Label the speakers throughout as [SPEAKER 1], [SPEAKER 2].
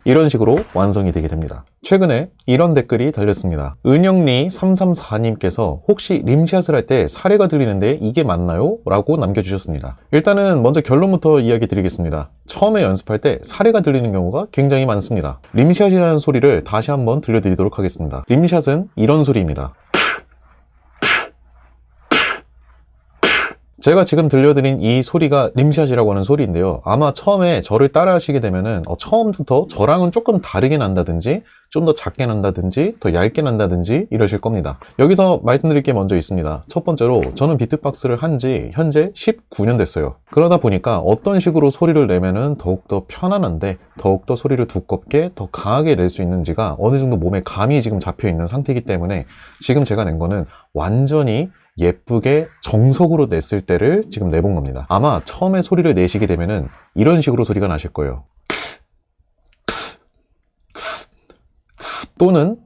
[SPEAKER 1] 이런 식으로 완성이 되게 됩니다. 최근에 이런 댓글이 달렸습니다. 은영리334님께서 혹시 림샷을 할 때 사례가 들리는데 이게 맞나요? 라고 남겨주셨습니다. 일단은 먼저 결론부터 이야기 드리겠습니다. 처음에 연습할 때 사례가 들리는 경우가 굉장히 많습니다. 림샷이라는 소리를 다시 한번 들려드리도록 하겠습니다. 림샷은 이런 소리입니다. 제가 지금 들려드린 이 소리가 림샷이라고 하는 소리인데요. 아마 처음에 저를 따라 하시게 되면은 처음부터 저랑은 조금 다르게 난다든지 좀 더 작게 난다든지 더 얇게 난다든지 이러실 겁니다. 여기서 말씀드릴 게 먼저 있습니다. 첫 번째로 저는 비트박스를 한 지 현재 19년 됐어요. 그러다 보니까 어떤 식으로 소리를 내면은 더욱더 편안한데 더욱더 소리를 두껍게 더 강하게 낼 수 있는지가 어느 정도 몸에 감이 지금 잡혀 있는 상태이기 때문에 지금 제가 낸 거는 완전히 예쁘게 정석으로 냈을 때를 지금 내본 겁니다. 아마 처음에 소리를 내시게 되면은 이런 식으로 소리가 나실 거예요. 또는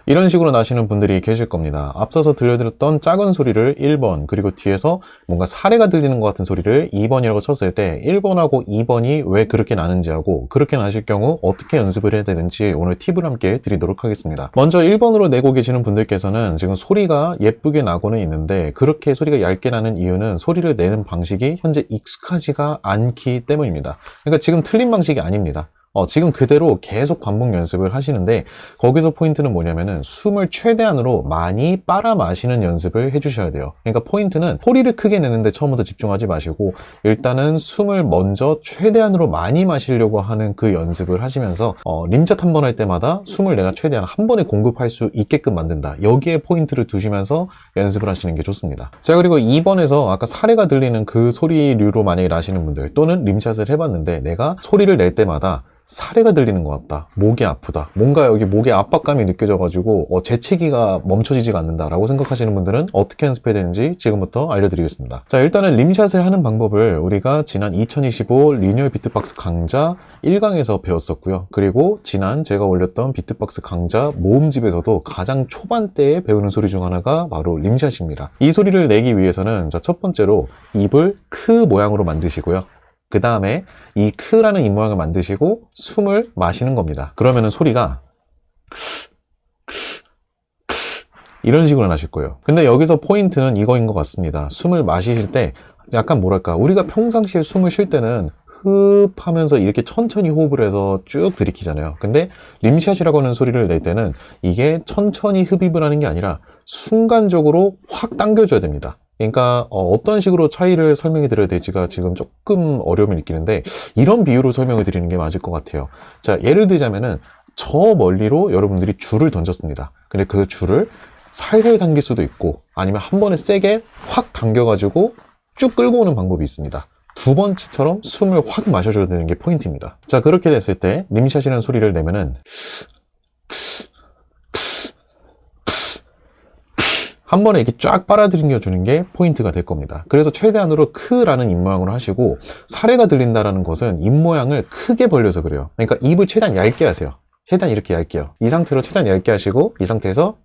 [SPEAKER 1] 이런 식으로 나시는 분들이 계실 겁니다. 앞서서 들려드렸던 작은 소리를 1번, 그리고 뒤에서 뭔가 사례가 들리는 것 같은 소리를 2번이라고 쳤을 때 1번하고 2번이 왜 그렇게 나는지 하고 그렇게 나실 경우 어떻게 연습을 해야 되는지 오늘 팁을 함께 드리도록 하겠습니다. 먼저 1번으로 내고 계시는 분들께서는 지금 소리가 예쁘게 나고는 있는데 그렇게 소리가 얇게 나는 이유는 소리를 내는 방식이 현재 익숙하지가 않기 때문입니다. 그러니까 지금 틀린 방식이 아닙니다. 지금 그대로 계속 반복 연습을 하시는데 거기서 포인트는 뭐냐면은 숨을 최대한으로 많이 빨아 마시는 연습을 해주셔야 돼요. 그러니까 포인트는 소리를 크게 내는데 처음부터 집중하지 마시고 일단은 숨을 먼저 최대한으로 많이 마시려고 하는 그 연습을 하시면서 림샷 한 번 할 때마다 숨을 내가 최대한 한 번에 공급할 수 있게끔 만든다. 여기에 포인트를 두시면서 연습을 하시는 게 좋습니다. 자, 그리고 2번에서 아까 사례가 들리는 그 소리류로 만약에 나시는 분들 또는 림샷을 해봤는데 내가 소리를 낼 때마다 사례가 들리는 것 같다, 목이 아프다, 뭔가 여기 목에 압박감이 느껴져가지고 재채기가 멈춰지지가 않는다 라고 생각하시는 분들은 어떻게 연습해야 되는지 지금부터 알려드리겠습니다. 자, 일단은 림샷을 하는 방법을 우리가 지난 2025 리뉴얼 비트박스 강좌 1강에서 배웠었고요. 그리고 지난 제가 올렸던 비트박스 강좌 모음집에서도 가장 초반대에 배우는 소리 중 하나가 바로 림샷입니다. 이 소리를 내기 위해서는 첫 번째로 입을 크 모양으로 만드시고요. 그 다음에 이 크라는 입 모양을 만드시고 숨을 마시는 겁니다. 그러면은 소리가 이런 식으로 나실 거예요. 근데 여기서 포인트는 이거인 것 같습니다. 숨을 마시실 때 약간 뭐랄까, 우리가 평상시에 숨을 쉴 때는 흡 하면서 이렇게 천천히 호흡을 해서 쭉 들이키잖아요. 근데 림샷이라고 하는 소리를 낼 때는 이게 천천히 흡입을 하는 게 아니라 순간적으로 확 당겨줘야 됩니다. 그러니까 어떤 식으로 차이를 설명해 드려야 될지가 지금 조금 어려움을 느끼는데 이런 비유로 설명을 드리는 게 맞을 것 같아요. 자, 예를 들자면은 저 멀리로 여러분들이 줄을 던졌습니다. 근데 그 줄을 살살 당길 수도 있고 아니면 한 번에 세게 확 당겨가지고 쭉 끌고 오는 방법이 있습니다. 두 번째처럼 숨을 확 마셔줘야 되는 게 포인트입니다. 자, 그렇게 됐을 때 림샷이라는 소리를 내면은 한 번에 이렇게 쫙 빨아들여 주는 게 포인트가 될 겁니다. 그래서 최대한으로 크라는 입 모양으로 하시고 사례가 들린다는 것은 입 모양을 크게 벌려서 그래요. 그러니까 입을 최대한 얇게 하세요. 최대한 이렇게 얇게요. 이 상태로 최대한 얇게 하시고 이 상태에서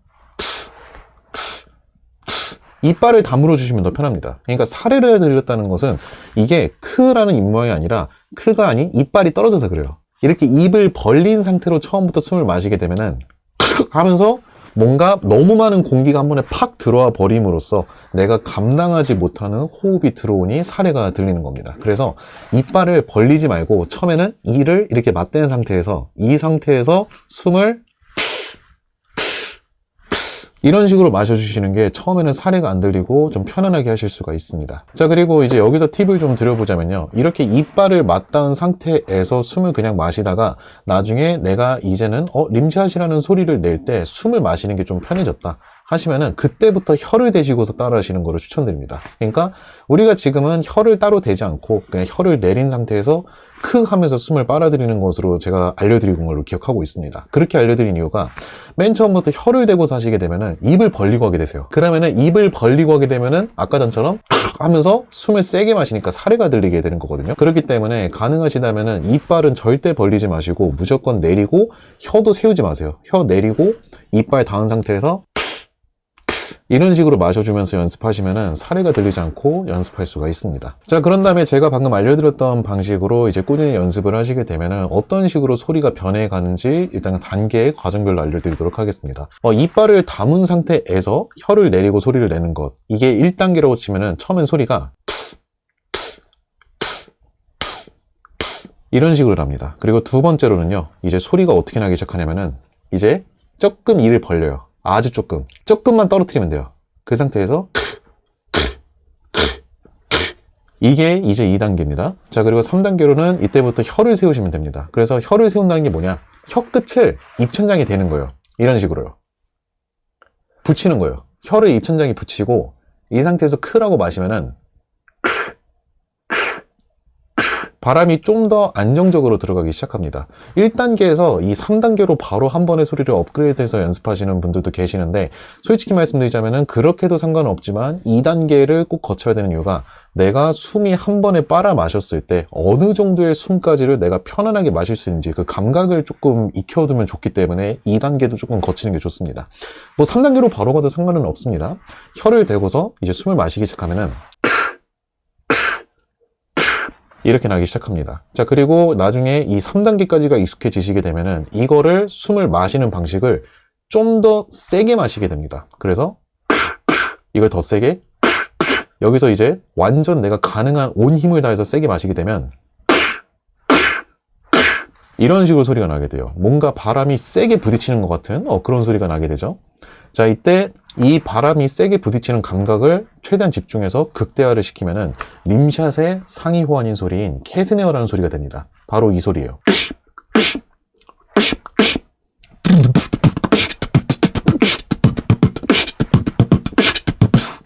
[SPEAKER 1] 이빨을 다물어 주시면 더 편합니다. 그러니까 사례를 들렸다는 것은 이게 크라는 입 모양이 아니라 크가 아닌 이빨이 떨어져서 그래요. 이렇게 입을 벌린 상태로 처음부터 숨을 마시게 되면은 하면서 뭔가 너무 많은 공기가 한 번에 팍 들어와 버림으로써 내가 감당하지 못하는 호흡이 들어오니 사례가 들리는 겁니다. 그래서 이빨을 벌리지 말고 처음에는 이를 이렇게 맞댄 상태에서 이 상태에서 숨을 이런 식으로 마셔주시는 게 처음에는 사례가 안 들리고 좀 편안하게 하실 수가 있습니다. 자, 그리고 이제 여기서 팁을 좀 드려보자면요. 이렇게 이빨을 맞닿은 상태에서 숨을 그냥 마시다가 나중에 내가 이제는 림샷이라는 소리를 낼 때 숨을 마시는 게 좀 편해졌다 하시면은 그때부터 혀를 대시고서 따라 하시는 거를 추천드립니다. 그러니까 우리가 지금은 혀를 따로 대지 않고 그냥 혀를 내린 상태에서 크 하면서 숨을 빨아들이는 것으로 제가 알려드린 걸로 기억하고 있습니다. 그렇게 알려드린 이유가 맨 처음부터 혀를 대고서 하시게 되면은 입을 벌리고 하게 되세요. 그러면은 입을 벌리고 하게 되면은 아까 전처럼 하면서 숨을 세게 마시니까 사례가 들리게 되는 거거든요. 그렇기 때문에 가능하시다면은 이빨은 절대 벌리지 마시고 무조건 내리고 혀도 세우지 마세요. 혀 내리고 이빨 닿은 상태에서 이런 식으로 마셔주면서 연습하시면은 사례가 들리지 않고 연습할 수가 있습니다. 자, 그런 다음에 제가 방금 알려드렸던 방식으로 이제 꾸준히 연습을 하시게 되면은 어떤 식으로 소리가 변해가는지 일단 단계의 과정별로 알려드리도록 하겠습니다. 이빨을 다문 상태에서 혀를 내리고 소리를 내는 것, 이게 1단계라고 치면은 처음엔 소리가 이런 식으로 납니다. 그리고 두 번째로는요, 이제 소리가 어떻게 나기 시작하냐면은 이제 조금 입을 벌려요. 아주 조금만 떨어뜨리면 돼요. 그 상태에서 이게 이제 2단계입니다. 자, 그리고 3단계로는 이때부터 혀를 세우시면 됩니다. 그래서 혀를 세운다는 게 뭐냐, 혀 끝을 입천장에 대는 거예요. 이런 식으로요. 붙이는 거예요. 혀를 입천장에 붙이고 이 상태에서 크라고 마시면은 바람이 좀 더 안정적으로 들어가기 시작합니다. 1단계에서 이 3단계로 바로 한 번의 소리를 업그레이드해서 연습하시는 분들도 계시는데, 솔직히 말씀드리자면 그렇게도 상관은 없지만 2단계를 꼭 거쳐야 되는 이유가, 내가 숨이 한 번에 빨아 마셨을 때 어느 정도의 숨까지를 내가 편안하게 마실 수 있는지 그 감각을 조금 익혀두면 좋기 때문에 2단계도 조금 거치는 게 좋습니다. 뭐 3단계로 바로 가도 상관은 없습니다. 혀를 대고서 이제 숨을 마시기 시작하면은 이렇게 나기 시작합니다. 자, 그리고 나중에 이 3단계까지가 익숙해지시게 되면은 이거를 숨을 마시는 방식을 좀 더 세게 마시게 됩니다. 그래서 이걸 더 세게, 여기서 이제 완전 내가 가능한 온 힘을 다해서 세게 마시게 되면 이런 식으로 소리가 나게 돼요. 뭔가 바람이 세게 부딪히는 것 같은 그런 소리가 나게 되죠. 자, 이때 이 바람이 세게 부딪히는 감각을 최대한 집중해서 극대화를 시키면은 림샷의 상위 호환인 소리인 캐스네어라는 소리가 됩니다. 바로 이 소리예요.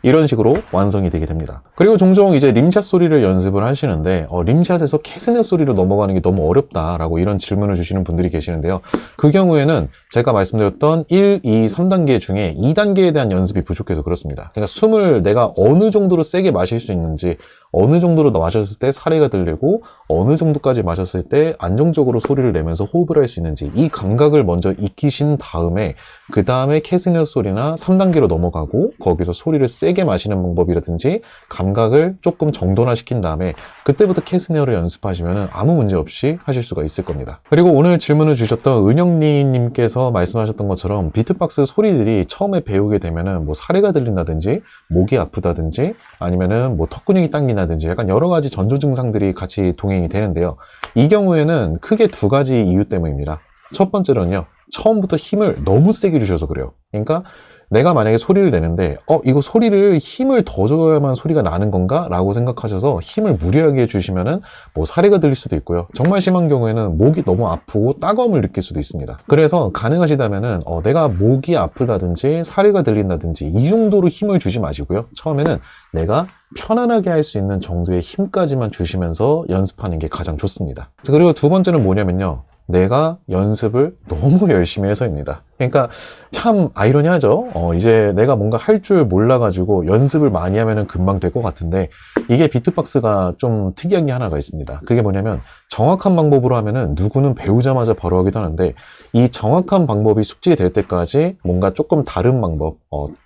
[SPEAKER 1] 이런 식으로 완성이 되게 됩니다. 그리고 종종 이제 림샷 소리를 연습을 하시는데 림샷에서 캐스네 소리로 넘어가는 게 너무 어렵다라고 이런 질문을 주시는 분들이 계시는데요. 그 경우에는 제가 말씀드렸던 1, 2, 3단계 중에 2단계에 대한 연습이 부족해서 그렇습니다. 그러니까 숨을 내가 어느 정도로 세게 마실 수 있는지, 어느 정도로 마셨을 때 사례가 들리고 어느 정도까지 마셨을 때 안정적으로 소리를 내면서 호흡을 할 수 있는지, 이 감각을 먼저 익히신 다음에 그 다음에 캐스네 소리나 3단계로 넘어가고 거기서 소리를 세게 마시는 방법이라든지 감각을 조금 정돈화시킨 다음에 그때부터 캐스네어를 연습하시면 아무 문제 없이 하실 수가 있을 겁니다. 그리고 오늘 질문을 주셨던 은영리님께서 말씀하셨던 것처럼 비트박스 소리들이 처음에 배우게 되면은 뭐 사례가 들린다든지 목이 아프다든지 아니면은 뭐 턱 근육이 당긴다든지 약간 여러 가지 전조 증상들이 같이 동행이 되는데요. 이 경우에는 크게 두 가지 이유 때문입니다. 첫 번째로는요, 처음부터 힘을 너무 세게 주셔서 그래요. 그러니까 내가 만약에 소리를 내는데 이거 소리를 힘을 더 줘야만 소리가 나는 건가? 라고 생각하셔서 힘을 무리하게 해주시면은 뭐 사례가 들릴 수도 있고요. 정말 심한 경우에는 목이 너무 아프고 따가움을 느낄 수도 있습니다. 그래서 가능하시다면은 내가 목이 아프다든지 사례가 들린다든지 이 정도로 힘을 주지 마시고요. 처음에는 내가 편안하게 할 수 있는 정도의 힘까지만 주시면서 연습하는 게 가장 좋습니다. 그리고 두 번째는 뭐냐면요, 내가 연습을 너무 열심히 해서입니다. 그러니까 참 아이러니하죠. 이제 내가 뭔가 할 줄 몰라가지고 연습을 많이 하면은 금방 될 것 같은데, 이게 비트박스가 좀 특이한 게 하나가 있습니다. 그게 뭐냐면 정확한 방법으로 하면은 누구는 배우자마자 바로 하기도 하는데, 이 정확한 방법이 숙지될 때까지 뭔가 조금 다른 방법,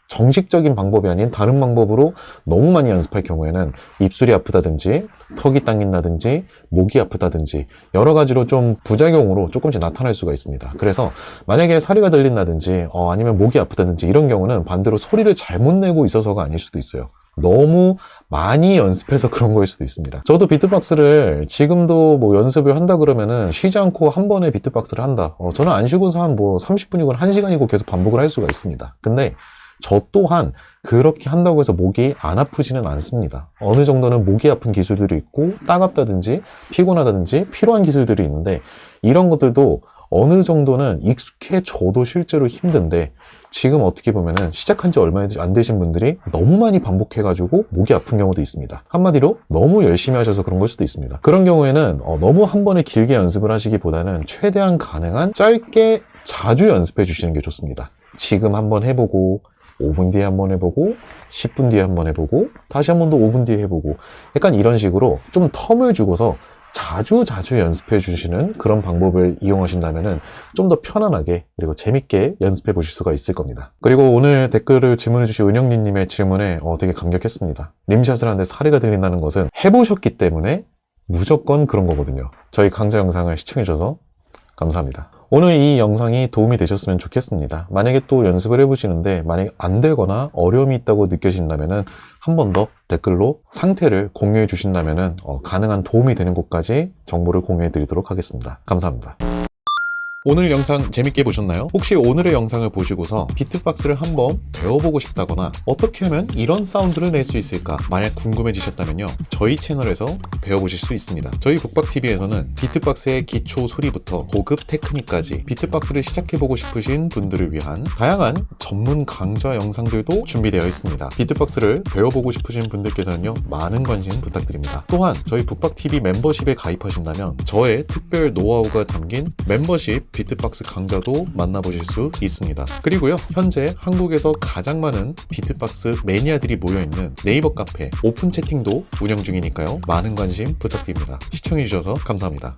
[SPEAKER 1] 정식적인 방법이 아닌 다른 방법으로 너무 많이 연습할 경우에는 입술이 아프다든지 턱이 당긴다든지 목이 아프다든지 여러 가지로 좀 부작용으로 조금씩 나타날 수가 있습니다. 그래서 만약에 사리가 들린다든지 아니면 목이 아프다든지 이런 경우는 반대로 소리를 잘못 내고 있어서가 아닐 수도 있어요. 너무 많이 연습해서 그런 거일 수도 있습니다. 저도 비트박스를 지금도 뭐 연습을 한다 그러면은 쉬지 않고 한 번에 비트박스를 한다. 저는 안 쉬고서 한 뭐 30분이고 1시간이고 계속 반복을 할 수가 있습니다. 근데 저 또한 그렇게 한다고 해서 목이 안 아프지는 않습니다. 어느 정도는 목이 아픈 기술들이 있고 따갑다든지 피곤하다든지 필요한 기술들이 있는데, 이런 것들도 어느 정도는 익숙해져도 실제로 힘든데, 지금 어떻게 보면은 시작한 지 얼마 안 되신 분들이 너무 많이 반복해가지고 목이 아픈 경우도 있습니다. 한마디로 너무 열심히 하셔서 그런 걸 수도 있습니다. 그런 경우에는 너무 한 번에 길게 연습을 하시기보다는 최대한 가능한 짧게 자주 연습해 주시는 게 좋습니다. 지금 한번 해보고 5분 뒤에 한번 해보고 10분 뒤에 한번 해보고 다시 한 번 더 5분 뒤에 해보고, 약간 이런 식으로 좀 텀을 주고서 자주 연습해 주시는 그런 방법을 이용하신다면 좀 더 편안하게 그리고 재밌게 연습해 보실 수가 있을 겁니다. 그리고 오늘 댓글을 질문해 주신 은영님의 질문에 되게 감격했습니다. 림샷을 하는데 사례가 들린다는 것은 해보셨기 때문에 무조건 그런 거거든요. 저희 강좌 영상을 시청해 주셔서 감사합니다. 오늘 이 영상이 도움이 되셨으면 좋겠습니다. 만약에 또 연습을 해보시는데 만약에 안 되거나 어려움이 있다고 느껴진다면 한 번 더 댓글로 상태를 공유해 주신다면 가능한 도움이 되는 곳까지 정보를 공유해 드리도록 하겠습니다. 감사합니다. 오늘 영상 재밌게 보셨나요? 혹시 오늘의 영상을 보시고서 비트박스를 한번 배워보고 싶다거나 어떻게 하면 이런 사운드를 낼 수 있을까 만약 궁금해지셨다면요, 저희 채널에서 배워보실 수 있습니다. 저희 북박TV에서는 비트박스의 기초 소리부터 고급 테크닉까지 비트박스를 시작해보고 싶으신 분들을 위한 다양한 전문 강좌 영상들도 준비되어 있습니다. 비트박스를 배워보고 싶으신 분들께서는요, 많은 관심 부탁드립니다. 또한 저희 북박TV 멤버십에 가입하신다면 저의 특별 노하우가 담긴 멤버십 비트박스 강좌도 만나보실 수 있습니다. 그리고요, 현재 한국에서 가장 많은 비트박스 매니아들이 모여있는 네이버 카페 오픈 채팅도 운영 중이니까요, 많은 관심 부탁드립니다. 시청해주셔서 감사합니다.